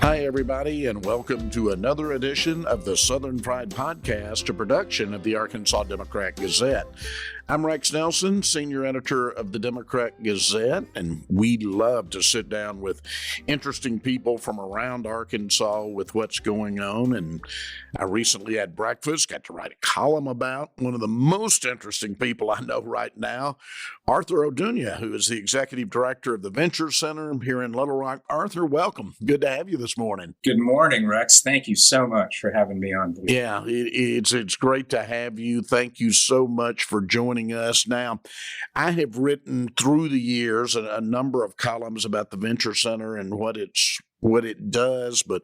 Hi, everybody, and welcome to another edition of the Southern Pride Podcast, a production of the Arkansas Democrat Gazette. I'm Rex Nelson, senior editor of the Democrat Gazette, and we love to sit down with interesting people from around Arkansas with what's going on. And I recently had breakfast, got to write a column about one of the most interesting people I know right now, Arthur Orduña, who is the executive director of the Venture Center here in Little Rock. Arthur, welcome. Good to have you this morning. Good morning, Rex. Thank you so much for having me on. Yeah, it's great to have you. Thank you so much for joining us. Now, I have written through the years a number of columns about the Venture Center and what it does, but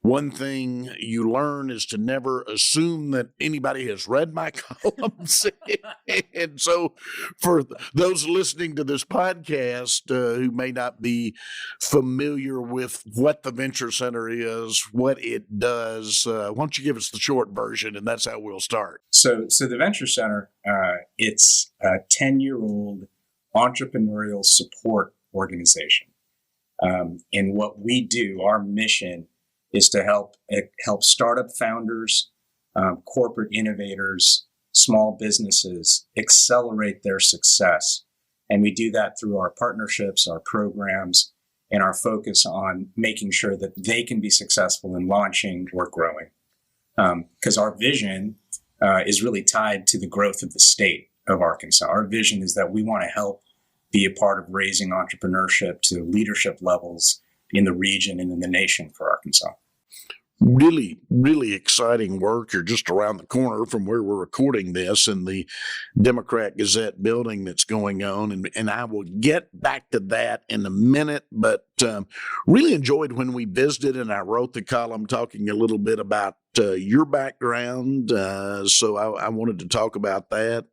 one thing you learn is to never assume that anybody has read my columns. And so for those listening to this podcast who may not be familiar with what the Venture Center is, what it does, why don't you give us the short version, and that's how we'll start. So the Venture Center, it's a 10-year-old entrepreneurial support organization. And what we do, our mission is to help startup founders, corporate innovators, small businesses accelerate their success. And we do that through our partnerships, our programs, and our focus on making sure that they can be successful in launching or growing. Because our vision is really tied to the growth of the state of Arkansas. Our vision is that we want to help be a part of raising entrepreneurship to leadership levels in the region and in the nation for Arkansas. Really, really exciting work. You're just around the corner from where we're recording this in the Democrat Gazette building that's going on. And I will get back to that in a minute, but really enjoyed when we visited and I wrote the column talking a little bit about your background. So I wanted to talk about that.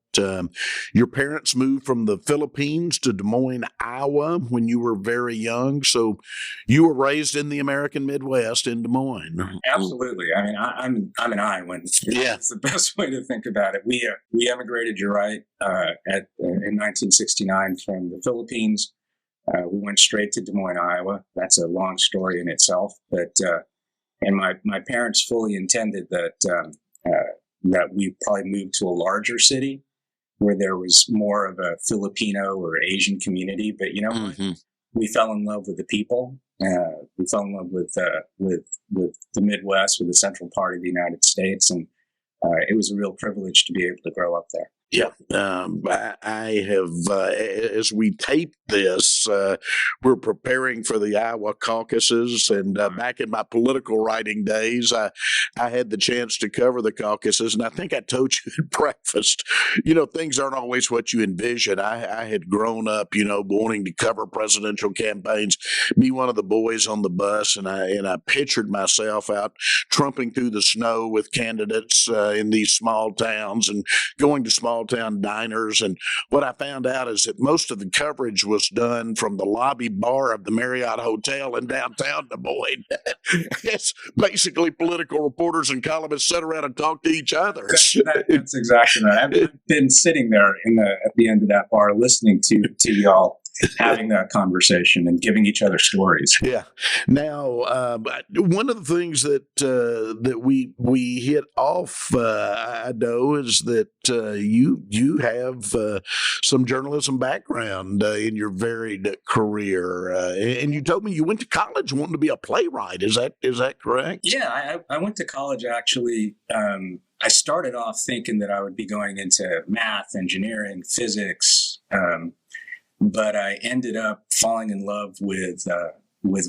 Your parents moved from the Philippines to Des Moines, Iowa when you were very young. So you were raised in the American Midwest in Des Moines. Absolutely. I mean, I'm an Iowan. Yeah. It's the best way to think about it. We emigrated, you're right, in 1969 from the Philippines. We went straight to Des Moines, Iowa. That's a long story in itself. But and my parents fully intended that we probably moved to a larger city where there was more of a Filipino or Asian community. But we fell in love with the people. We fell in love with the Midwest, with the central part of the United States, and it was a real privilege to be able to grow up there. Yeah, I have, as we tape this, we're preparing for the Iowa caucuses, and back in my political writing days, I had the chance to cover the caucuses, and I think I told you at breakfast, things aren't always what you envision. I had grown up, wanting to cover presidential campaigns, be one of the boys on the bus, and I pictured myself out trumping through the snow with candidates in these small towns and going to small town diners. And what I found out is that most of the coverage was done from the lobby bar of the Marriott Hotel in downtown Des Moines. It's basically political reporters and columnists sit around and talk to each other. That's exactly right. I've been sitting there at the end of that bar listening to y'all having that conversation and giving each other stories. Yeah. Now, one of the things that we hit off, I know, is that you have some journalism background in your varied career, and you told me you went to college wanting to be a playwright. Is that correct? Yeah, I went to college actually. I started off thinking that I would be going into math, engineering, physics. But I ended up falling in love with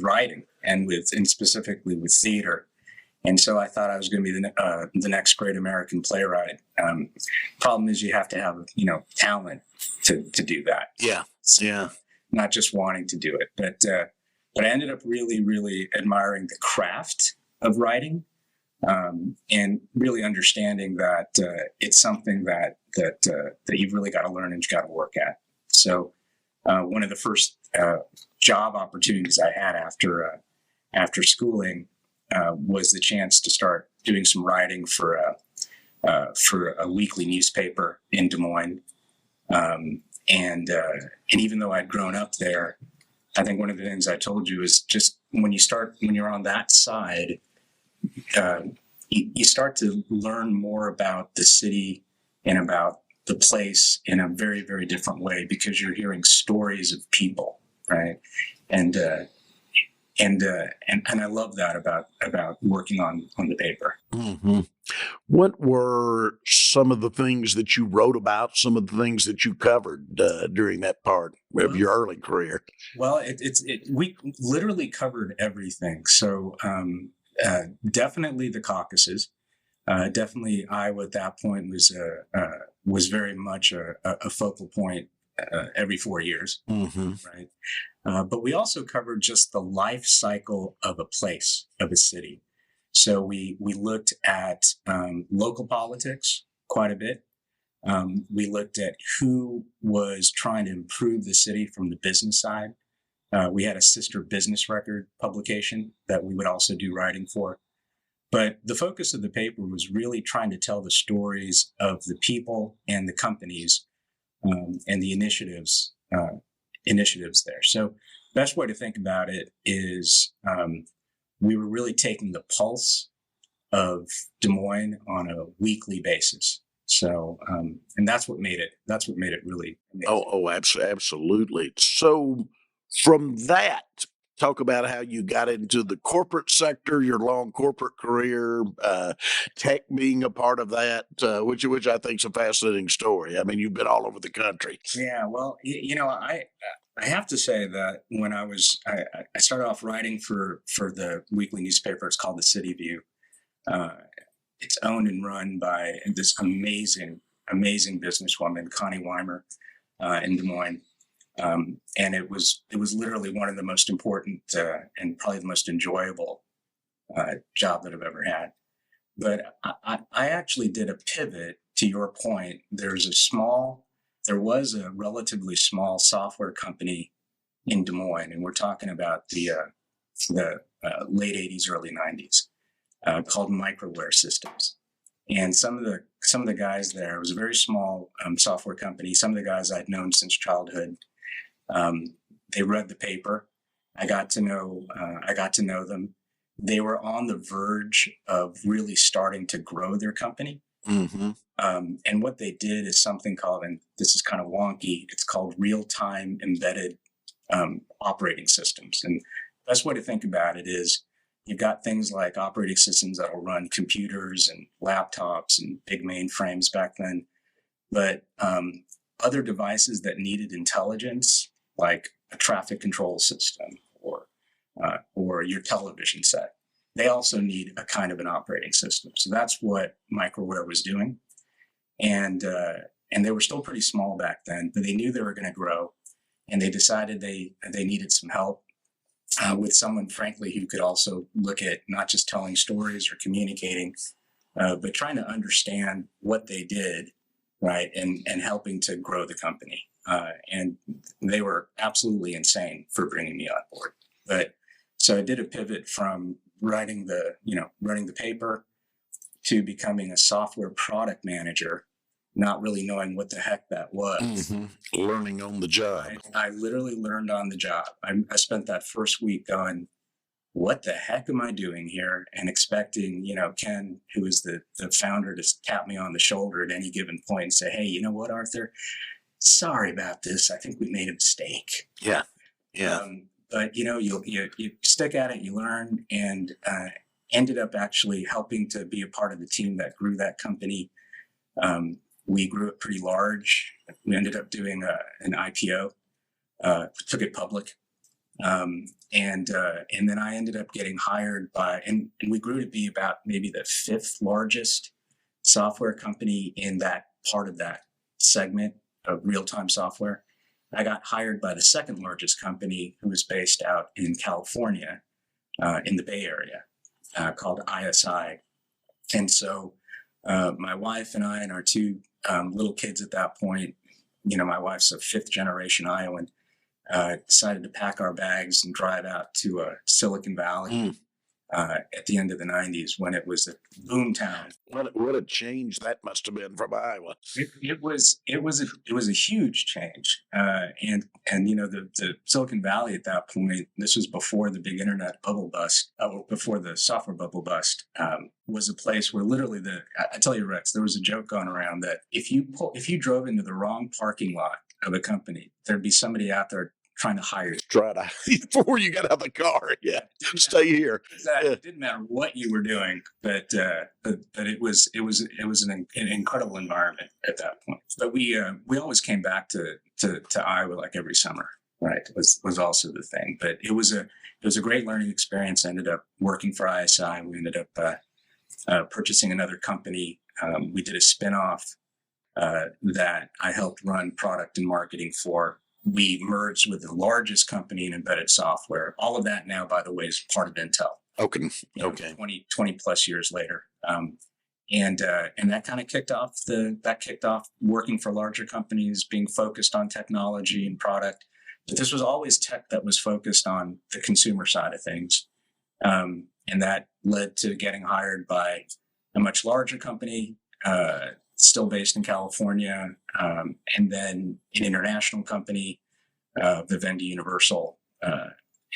writing and specifically with theater, and so I thought I was going to be the next great American playwright. Problem is, you have to have talent to do that. Yeah, yeah. Not just wanting to do it, but I ended up really, really admiring the craft of writing, and really understanding that it's something that you've really got to learn and you got to work at. So. One of the first job opportunities I had after schooling was the chance to start doing some writing for a weekly newspaper in Des Moines. And even though I'd grown up there, I think one of the things I told you is just when you're on that side, you start to learn more about the city and about the place in a very, very different way, because you're hearing stories of people, right? And I love that about working on the paper. Mm-hmm. What were some of the things that you wrote about, some of the things that you covered during that part of your early career? Well, we literally covered everything. So definitely the caucuses. Definitely, Iowa at that point was very much a focal point every 4 years, Mm-hmm. right? But we also covered just the life cycle of a place, of a city. So we looked at local politics quite a bit. We looked at who was trying to improve the city from the business side. We had a sister business record publication that we would also do writing for. But the focus of the paper was really trying to tell the stories of the people and the companies and the initiatives there. So best way to think about it is we were really taking the pulse of Des Moines on a weekly basis. So and that's what made it really amazing. Absolutely. So from that, talk about how you got into the corporate sector, your long corporate career, tech being a part of that, which I think is a fascinating story. I mean, you've been all over the country. Yeah, well, I have to say that when I started off writing for the weekly newspaper. It's called the City View. It's owned and run by this amazing businesswoman, Connie Weimer, in Des Moines. And it was literally one of the most important and probably the most enjoyable job that I've ever had. But I actually did a pivot. To your point, there was a relatively small software company in Des Moines, and we're talking about the late '80s, early '90s, called Microware Systems. And some of the guys there, it was a very small software company. Some of the guys I'd known since childhood. They read the paper. I got to know them. They were on the verge of really starting to grow their company. Mm-hmm. And what they did is something called, and this is kind of wonky, it's called real-time embedded operating systems. And the best way to think about it is you've got things like operating systems that will run computers and laptops and big mainframes back then. But other devices that needed intelligence, like a traffic control system or your television set, they also need a kind of an operating system. So that's what Microware was doing. And they were still pretty small back then, but they knew they were going to grow. And they decided they needed some help with someone, frankly, who could also look at not just telling stories or communicating, but trying to understand what they did, right, and helping to grow the company. And they were absolutely insane for bringing me on board. But so I did a pivot from running the paper to becoming a software product manager, not really knowing what the heck that was. Mm-hmm. Learning on the job. I literally learned on the job. I spent that first week going, what the heck am I doing here? And expecting, Ken, who is the founder, to tap me on the shoulder at any given point and say, hey, you know what, Arthur? Sorry about this. I think we made a mistake. Yeah. But you stick at it, you learn, and ended up actually helping to be a part of the team that grew that company. We grew it pretty large. We ended up doing an IPO, took it public, and then I ended up getting hired and we grew to be about maybe the 5th largest software company in that part of that segment of real-time software. I got hired by the 2nd largest company, who was based out in California, in the Bay Area, called ISI. And so my wife and I and our 2 little kids at that point, my wife's a 5th generation Iowan, decided to pack our bags and drive out to Silicon Valley. at the end of the 90s when it was a boom town. What a change that must have been from Iowa. It was a huge change, and the Silicon Valley at that point. This was before the big internet bubble bust, before the software bubble bust. Was a place where literally I tell you, Rex, there was a joke going around that if you drove into the wrong parking lot of a company, there'd be somebody out there trying to hire you. Try to before you got out of the car. Yeah, stay here. Exactly. Yeah. It didn't matter what you were doing, but it was an incredible environment at that point. But we always came back to Iowa like every summer, right? Was also the thing. But it was a great learning experience. I ended up working for ISI. We ended up purchasing another company. We did a spinoff that I helped run product and marketing for. We merged with the largest company in embedded software. All of that now, by the way, is part of Intel. Okay. 20 plus years later. And that kind of kicked off working for larger companies, being focused on technology and product. But this was always tech that was focused on the consumer side of things. And that led to getting hired by a much larger company, still based in California, and then an international company, Vivendi Universal,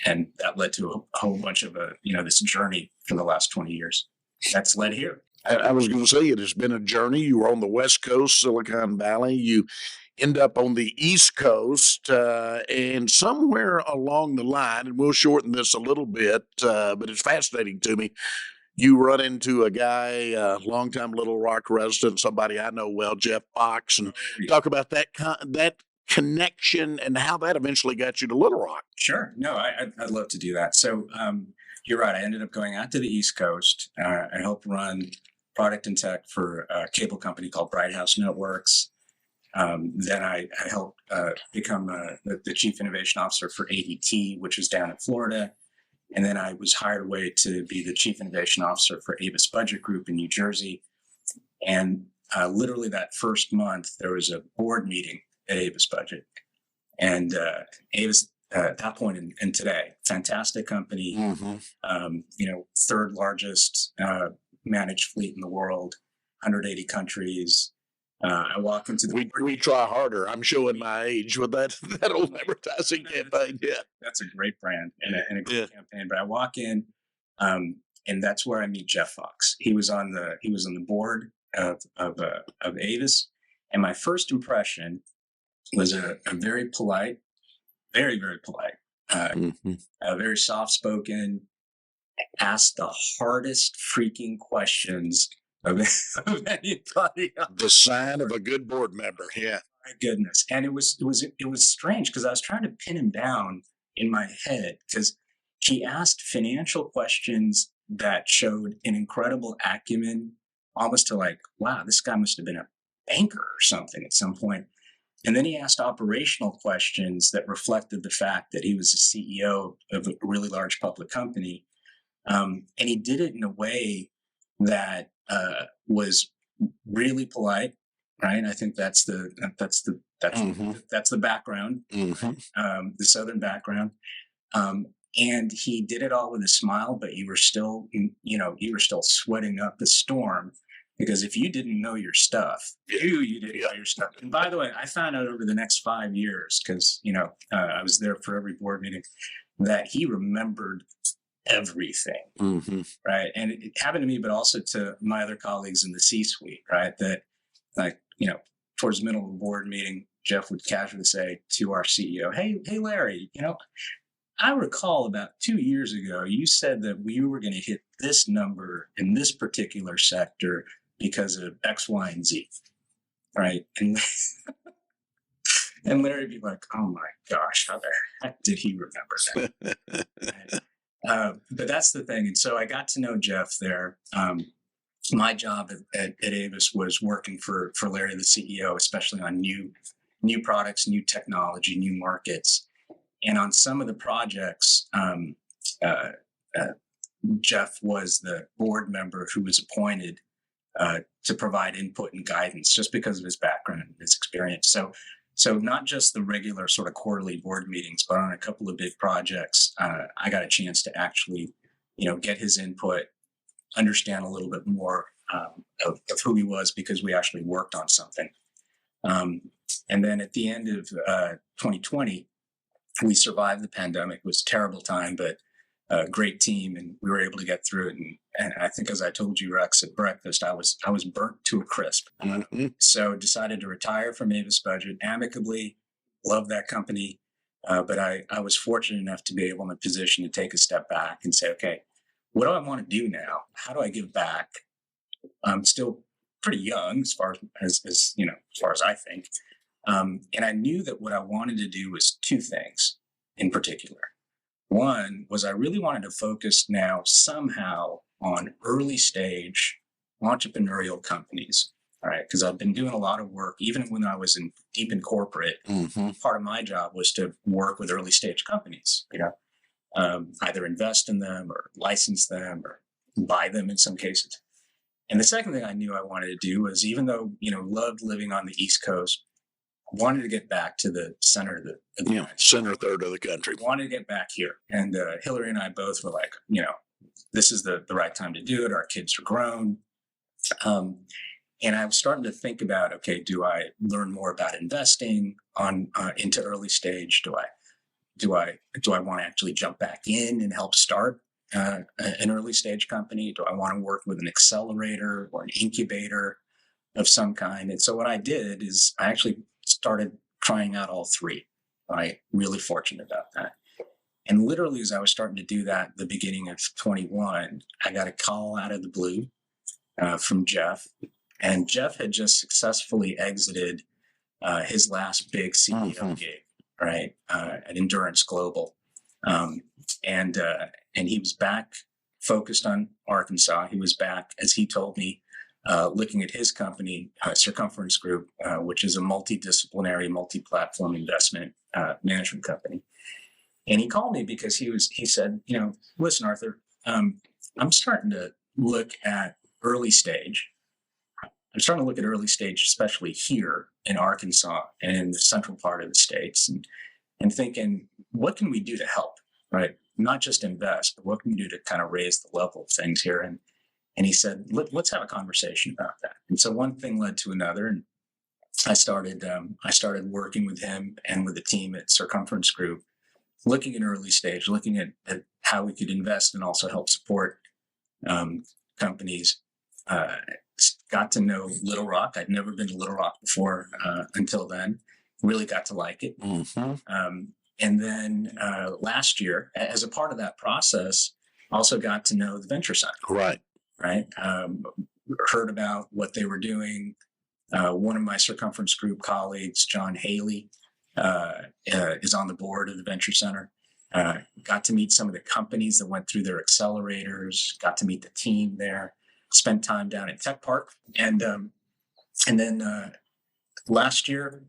and that led to a whole bunch of this journey for the last 20 years. That's led here. I was going to say it has been a journey. You were on the West Coast, Silicon Valley. You end up on the East Coast, and somewhere along the line, and we'll shorten this a little bit, but it's fascinating to me. You run into a guy, a longtime Little Rock resident, somebody I know well, Jeff Fox, and talk about that connection and how that eventually got you to Little Rock. Sure. No, I'd love to do that. So you're right. I ended up going out to the East Coast. I helped run product and tech for a cable company called Bright House Networks. Then I helped become the chief innovation officer for ADT, which is down in Florida. And then I was hired away to be the chief innovation officer for Avis Budget Group in New Jersey. And literally that first month, there was a board meeting at Avis Budget. And Avis, at that point and today, fantastic company, third largest managed fleet in the world, 180 countries. I walk into the we try harder. I'm showing my age with that old advertising campaign. Yeah, that's a great brand and a great campaign. But I walk in, and that's where I meet Jeff Fox. He was on the board of Avis, and my first impression was a very polite, very very polite, very soft spoken, asked the hardest freaking questions of anybody. The sign of a good board member. Yeah. My goodness. And it was strange because I was trying to pin him down in my head because he asked financial questions that showed an incredible acumen, almost to like, wow, this guy must have been a banker or something at some point. And then he asked operational questions that reflected the fact that he was the CEO of a really large public company. And he did it in a way that was really polite, right? I think that's the background, the Southern background. And he did it all with a smile, but you were still sweating up a storm because if you didn't know your stuff, you didn't know your stuff. And by the way, I found out over the next 5 years because I was there for every board meeting that he remembered everything, right? And it happened to me, but also to my other colleagues in the C-suite, right? That towards the middle of a board meeting, Jeff would casually say to our CEO, hey, Larry, I recall about 2 years ago, you said that we were going to hit this number in this particular sector because of X, Y, and Z, right? And Larry would be like, oh my gosh, how the heck did he remember that? But that's the thing. And so I got to know Jeff there. My job at Avis was working for Larry, the CEO, especially on new products, new technology, new markets. And on some of the projects, Jeff was the board member who was appointed to provide input and guidance just because of his background and his experience. So not just the regular sort of quarterly board meetings, but on a couple of big projects, I got a chance to actually get his input, understand a little bit more of who he was, because we actually worked on something. And then at the end of 2020, we survived the pandemic. It was a terrible time, but a great team, and we were able to get through it. And I think, as I told you, Rex, at breakfast, I was burnt to a crisp. Mm-hmm. So decided to retire from Avis Budget amicably. Love that company, but I was fortunate enough to be able in a position to take a step back and say, okay, what do I want to do now? How do I give back? I'm still pretty young as far as far as I think. And I knew that what I wanted to do was two things in particular. One was I really wanted to focus now somehow on early stage entrepreneurial companies. All right, because I've been doing a lot of work, even when I was deep in corporate. Mm-hmm. Part of my job was to work with early stage companies, either invest in them or license them or buy them in some cases. And the second thing I knew I wanted to do was, even though, loved living on the East Coast, I wanted to get back to the center of the center third of the country. Wanted to get back here. And Hillary and I both were like, this is the right time to do it. Our kids are grown. And I was starting to think about, okay, do I learn more about investing into early stage? Do I want to actually jump back in and help start an early stage company? Do I want to work with an accelerator or an incubator of some kind? And so what I did is I actually started trying out all three. Right? Really fortunate about that. And literally, as I was starting to do that at the beginning of 21, I got a call out of the blue from Jeff. And Jeff had just successfully exited his last big CEO gig, right, at Endurance Global. And he was back focused on Arkansas. He was back, as he told me, looking at his company, Circumference Group, which is a multidisciplinary, multi-platform investment management company. And he called me because he said, listen, Arthur, I'm starting to look at early stage. I'm starting to look at early stage, especially here in Arkansas and in the central part of the states, and thinking, what can we do to help, right? Not just invest, but what can we do to kind of raise the level of things here? And he said, let's have a conversation about that. And so one thing led to another, and I started working with him and with the team at Circumference Group, looking at early stage, looking at how we could invest and also help support companies. Got to know Little Rock. I'd never been to Little Rock before until then. Really got to like it. Mm-hmm. And then last year, as a part of that process, also got to know the Venture Center. Right. Heard about what they were doing. One of my Circumference Group colleagues, John Haley, is on the board of the Venture Center. Got to meet some of the companies that went through their accelerators, got to meet the team there, spent time down at Tech Park. And then last year,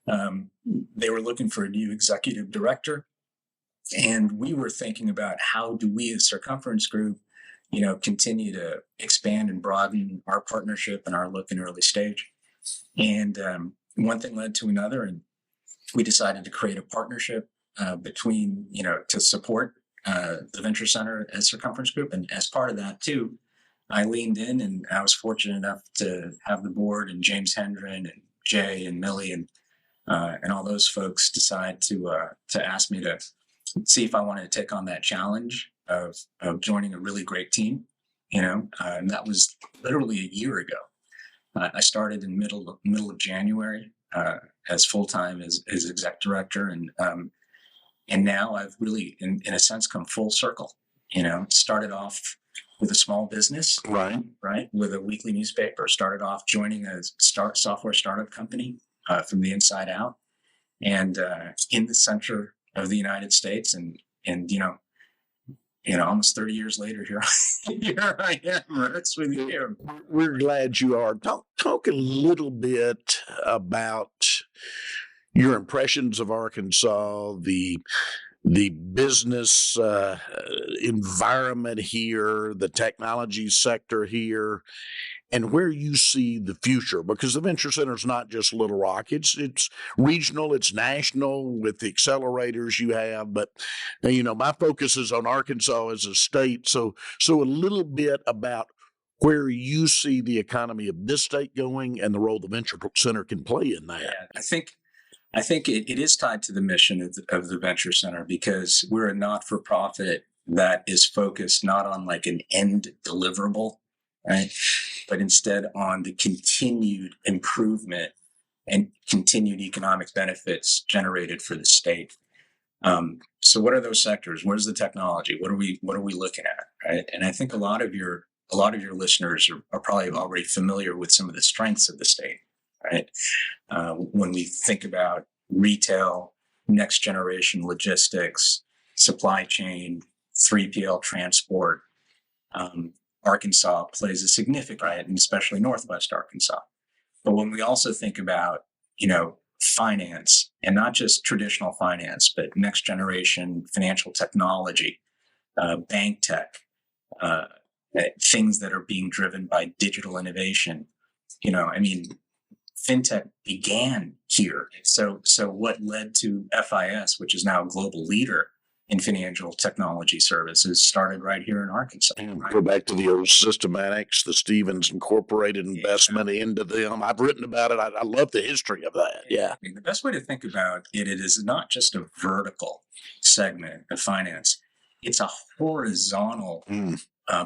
they were looking for a new executive director. And we were thinking about, how do we as Circumference Group, continue to expand and broaden our partnership and our look in early stage. And one thing led to another, and we decided to create a partnership between, to support the Venture Center at Circumference Group. And as part of that too, I leaned in, and I was fortunate enough to have the board and James Hendren and Jay and Millie and all those folks decide to ask me to see if I wanted to take on that challenge of joining a really great team, and that was literally a year ago. I started in middle of January as full-time as exec director, and now I've really, in a sense, come full circle. Started off with a small business, right, with a weekly newspaper. Started off joining a software startup company from the inside out, and in the center of the United States, and almost 30 years later, here I am, Rex, with you. We're glad you are. Talk a little bit about your impressions of Arkansas, the business environment here, the technology sector here, and where you see the future, because the Venture Center is not just Little Rock. It's regional, it's national with the accelerators you have. But my focus is on Arkansas as a state. So a little bit about where you see the economy of this state going and the role the Venture Center can play in that. Yeah, I think it is tied to the mission of the Venture Center, because we're a not-for-profit that is focused not on like an end deliverable, right? But instead on the continued improvement and continued economic benefits generated for the state. So what are those sectors? What is the technology? What are we looking at, right? And I think a lot of your listeners are probably already familiar with some of the strengths of the state, right? When we think about retail, next generation logistics, supply chain, 3PL transport, Arkansas plays a significant, and especially Northwest Arkansas. But when we also think about, finance, and not just traditional finance, but next generation financial technology, bank tech, things that are being driven by digital innovation, fintech began here. So what led to FIS, which is now a global leader in financial technology services, started right here in Arkansas. Right? Go back to the old Systematics, the Stevens Incorporated investment into them. I've written about it. I love the history of that. Yeah. The best way to think about it is not just a vertical segment of finance. It's a horizontal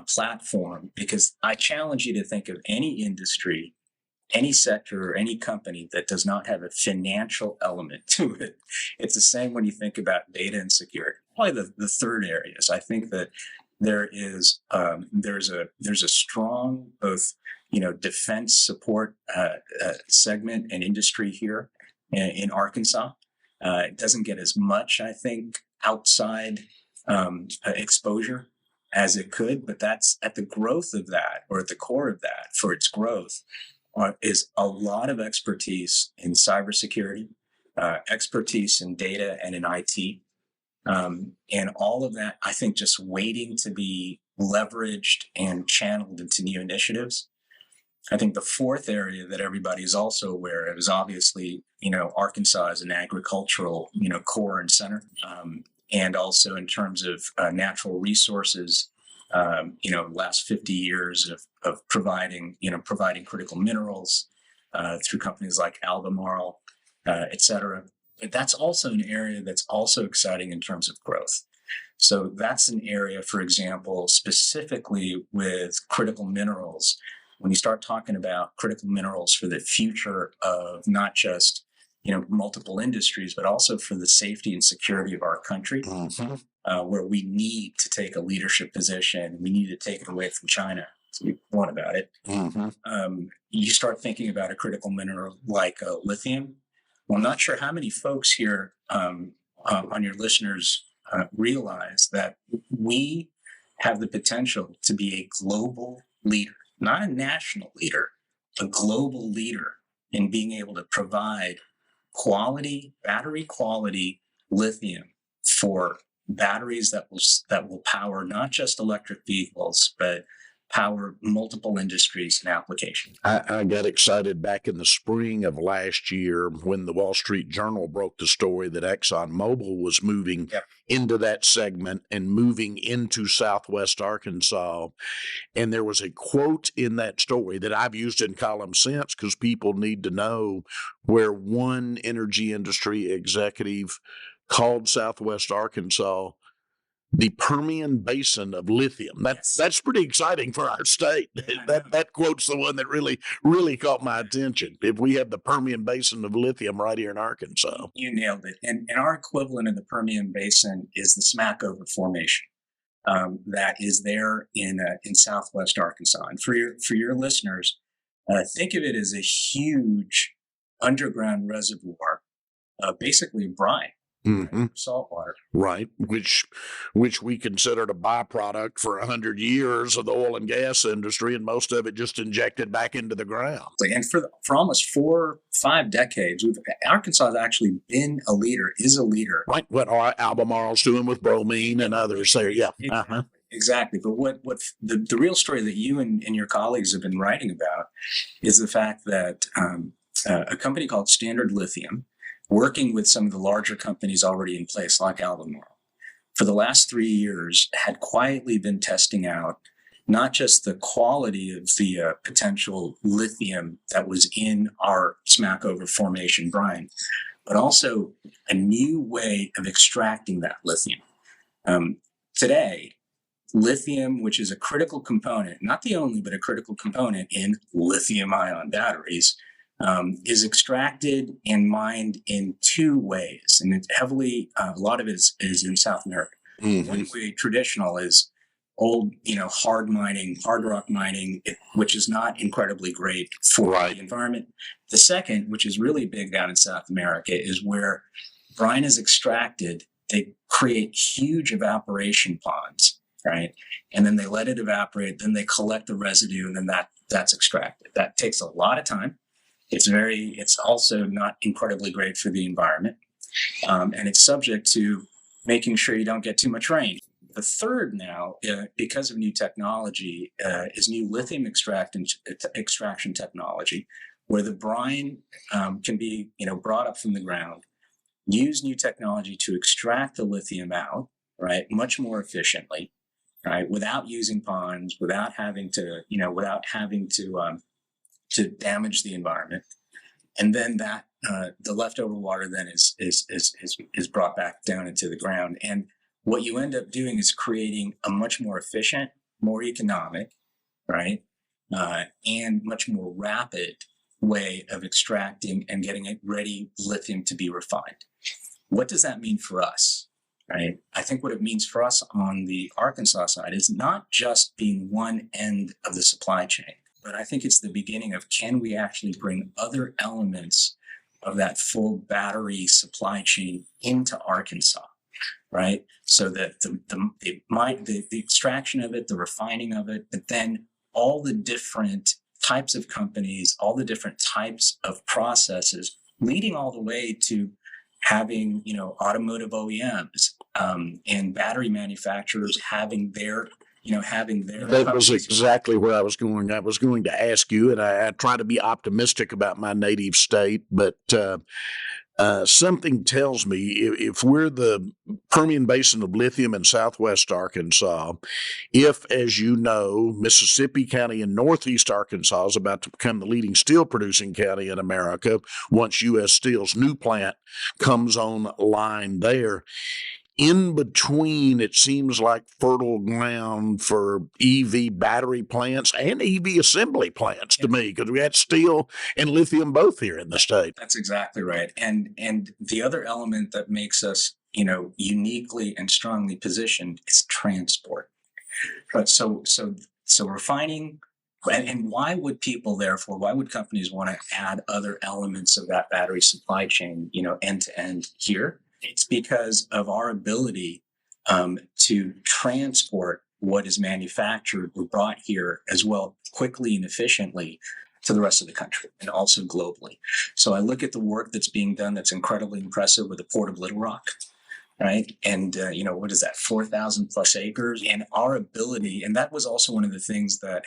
platform, because I challenge you to think of any industry, any sector, or any company that does not have a financial element to it. It's the same when you think about data and security. Probably the third area is, I think that there's a strong both defense support segment and industry here in Arkansas. It doesn't get as much, I think, outside exposure as it could, but that's at the growth of that, or at the core of that for its growth, is a lot of expertise in cybersecurity, expertise in data and in IT. And all of that, I think, just waiting to be leveraged and channeled into new initiatives. I think the fourth area that everybody is also aware of is obviously, Arkansas is an agricultural, core and center. And also in terms of natural resources, last 50 years of providing critical minerals through companies like Albemarle, et cetera. But that's also an area that's also exciting in terms of growth. So that's an area, for example, specifically with critical minerals. When you start talking about critical minerals for the future of not just multiple industries, but also for the safety and security of our country, where we need to take a leadership position. We need to take it away from China. So we want about it. You start thinking about a critical mineral like lithium. Well, I'm not sure how many folks here on your listeners realize that we have the potential to be a global leader, not a national leader, a global leader in being able to provide battery quality lithium for batteries that will power not just electric vehicles, but power multiple industries and applications. I got excited back in the spring of last year when the Wall Street Journal broke the story that ExxonMobil was moving into that segment and moving into Southwest Arkansas. And there was a quote in that story that I've used in columns since, because people need to know, where one energy industry executive called Southwest Arkansas the Permian Basin of lithium. That's pretty exciting for our state. That quote's the one that really caught my attention. If we have the Permian Basin of lithium right here in Arkansas. You nailed it. And our equivalent of the Permian Basin is the Smackover Formation that is there in Southwest Arkansas. And for your listeners, think of it as a huge underground reservoir, basically brine. Salt water, right? Which we considered a byproduct for 100 years of the oil and gas industry, and most of it just injected back into the ground. And for almost 4-5 decades, Arkansas has actually been is a leader. Right, what Albemarle's doing with bromine and others there, yeah. Exactly. But what the real story that you and your colleagues have been writing about is the fact that a company called Standard Lithium, working with some of the larger companies already in place, like Albemarle, for the last 3 years, had quietly been testing out not just the quality of the potential lithium that was in our Smackover Formation brine, but also a new way of extracting that lithium. Today, lithium, which is a critical component, not the only, but a critical component in lithium ion batteries, is extracted and mined in two ways. And it's heavily, a lot of it is in South America. Mm-hmm. One way traditional is old, hard mining, hard rock mining, which is not incredibly great for Right. the environment. The second, which is really big down in South America, is where brine is extracted. They create huge evaporation ponds, right? And then they let it evaporate, then they collect the residue, and then that's extracted. That takes a lot of time. It's also not incredibly great for the environment. And it's subject to making sure you don't get too much rain. The third now, because of new technology, is new lithium extraction technology, where the brine can be brought up from the ground, use new technology to extract the lithium out, right, much more efficiently, right, without using ponds, without having to damage the environment, and then that the leftover water then is brought back down into the ground. And what you end up doing is creating a much more efficient, more economic, right, and much more rapid way of extracting and getting it ready lithium to be refined. What does that mean for us, right? I think what it means for us on the Arkansas side is not just being one end of the supply chain, but I think it's the beginning of, can we actually bring other elements of that full battery supply chain into Arkansas, right? So that the extraction of it, the refining of it, but then all the different types of companies, all the different types of processes, leading all the way to having automotive OEMs and battery manufacturers having their That was exactly where I was going. I was going to ask you, and I try to be optimistic about my native state, but something tells me if we're the Permian Basin of lithium in southwest Arkansas, if, as you know, Mississippi County in northeast Arkansas is about to become the leading steel producing county in America once U.S. Steel's new plant comes online there. In between, it seems like fertile ground for EV battery plants and EV assembly plants to me, because we had steel and lithium both here in the state. That's exactly right. And the other element that makes us, uniquely and strongly positioned is transport. Right. So refining, and why would companies want to add other elements of that battery supply chain, end to end here? It's because of our ability to transport what is manufactured or brought here as well quickly and efficiently to the rest of the country and also globally. So I look at the work that's being done that's incredibly impressive with the Port of Little Rock, right? And, what is that, 4,000 plus acres? And our ability, and that was also one of the things that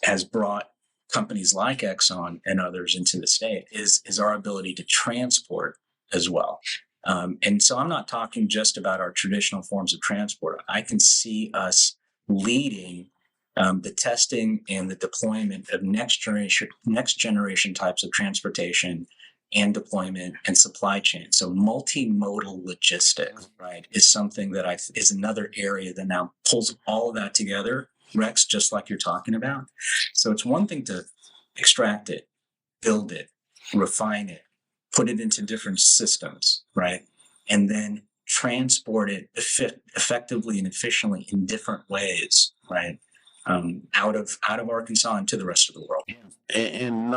has brought companies like Exxon and others into the state is our ability to transport as well. And so I'm not talking just about our traditional forms of transport. I can see us leading the testing and the deployment of next generation types of transportation and deployment and supply chain. So multimodal logistics, right, is something that is another area that now pulls all of that together, Rex, just like you're talking about. So it's one thing to extract it, build it, refine it, put it into different systems, right? And then transport it effectively and efficiently in different ways, right? Out of Arkansas and to the rest of the world. And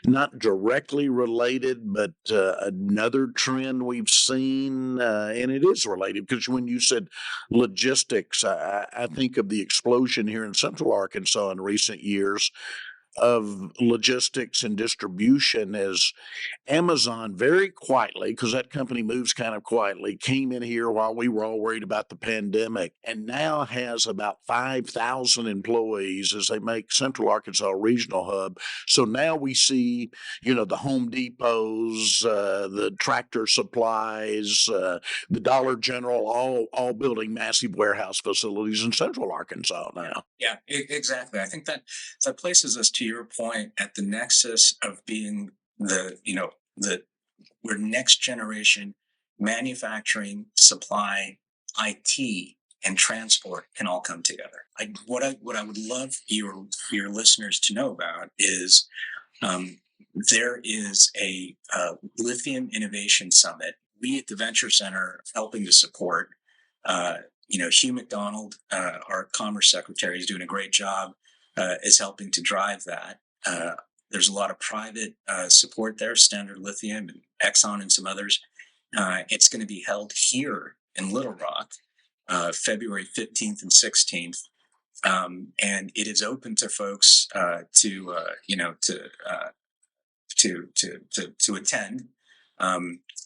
not directly related, but another trend we've seen, and it is related, because when you said logistics, I think of the explosion here in central Arkansas in recent years of logistics and distribution is Amazon very quietly, because that company moves kind of quietly, came in here while we were all worried about the pandemic and now has about 5,000 employees as they make Central Arkansas a regional hub. So now we see, the Home Depots, the Tractor Supplies, the Dollar General, all building massive warehouse facilities in Central Arkansas now. Yeah, exactly. I think that places us, to your point, at the nexus of being we're next generation manufacturing, supply, IT, and transport can all come together. What I would love your listeners to know about is there is a lithium innovation summit. We at the Venture Center are helping to support. Hugh McDonald, our Commerce Secretary, is doing a great job, is helping to drive that. There's a lot of private support there, Standard Lithium and Exxon and some others. It's going to be held here in Little Rock, February 15th and 16th. And it is open to folks to attend.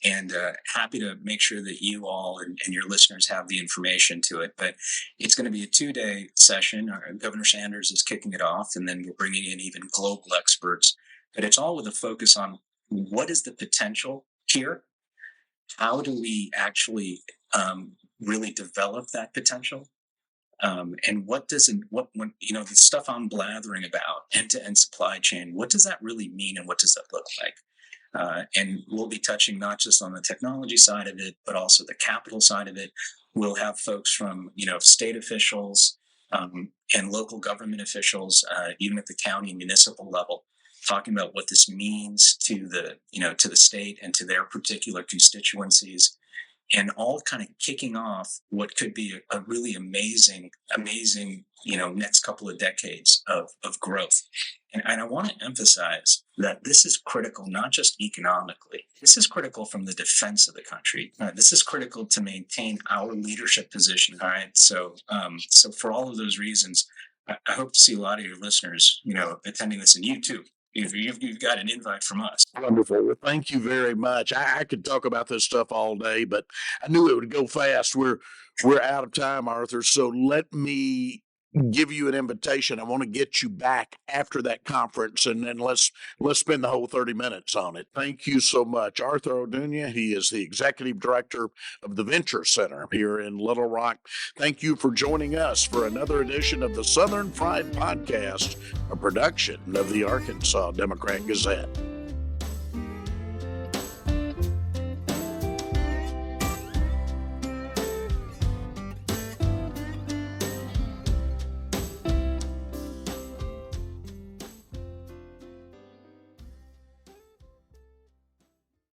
And happy to make sure that you all and your listeners have the information to it. But it's going to be a 2-day session. Governor Sanders is kicking it off, and then we're bringing in even global experts. But it's all with a focus on what is the potential here? How do we actually really develop that potential? And what the stuff I'm blathering about, end-to-end supply chain, what does that really mean, and what does that look like? And we'll be touching not just on the technology side of it, but also the capital side of it. We'll have folks from, state officials and local government officials, even at the county municipal level, talking about what this means to the state and to their particular constituencies, and all kind of kicking off what could be a really amazing, next couple of decades of growth. And I want to emphasize that this is critical, not just economically. This is critical from the defense of the country. This is critical to maintain our leadership position. All right. So for all of those reasons, I hope to see a lot of your listeners, attending this, and you too. You've got an invite from us. Wonderful. Well, thank you very much. I could talk about this stuff all day, but I knew it would go fast. We're out of time, Arthur. So let me give you an invitation. I want to get you back after that conference, and then let's spend the whole 30 minutes on it. Thank you so much. Arthur Orduña, he is the executive director of the Venture Center here in Little Rock. Thank you for joining us for another edition of the Southern Fried Podcast, a production of the Arkansas Democrat Gazette.